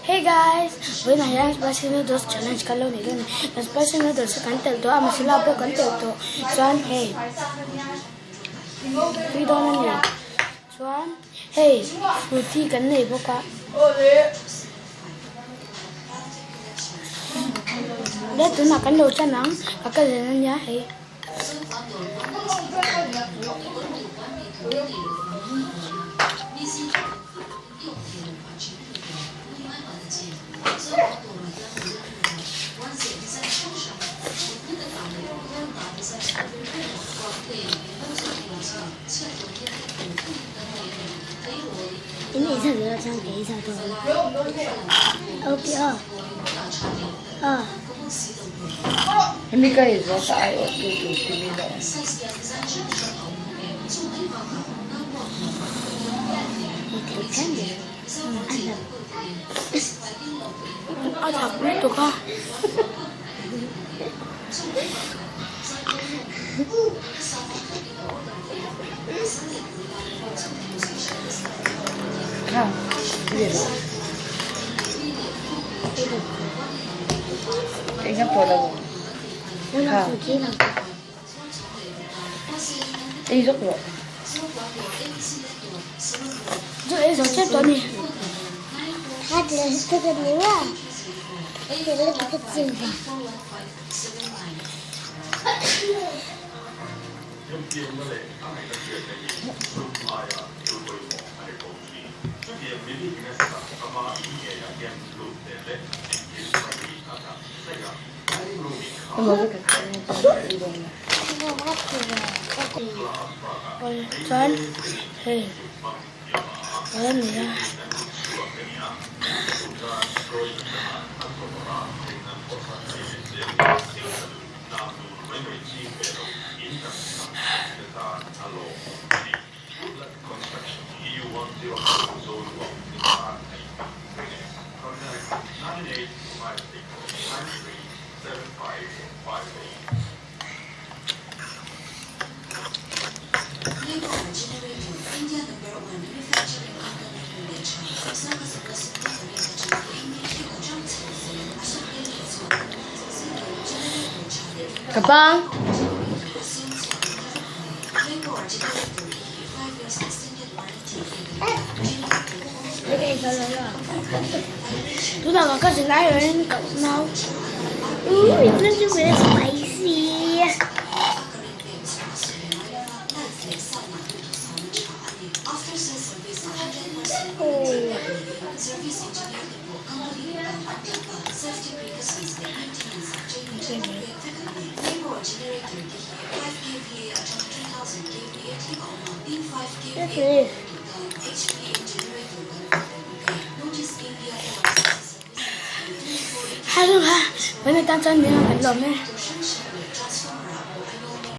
Hey guys, với này là spicy noodles challenge ka lo ni lo ni. Na spicy noodles kan tel to ama sila po kan tel to. Chuan hey. Pi do na ni. Chuan hey, fruity kan nei bo ka. Để tụi nào kan lo cha nang, ka ka le na nya hey. Ini isa dia macam kayak isa tu. Okay Ini kayak itu saya itu ini dah. Ikan dia. Ada itu kah? Nah, ini. Ingat pola mo. Nama suci nak. Isok mo. Tu esok tu ni. Ada setengah dua. Itu lebih kecil. Chuan hey. Ada ni lah. Abang. Tu dah kakak sengai orang kau mau. Itu juga spicy. Hello ha, bữa nay tao chân đi ăn bánh lộn nè.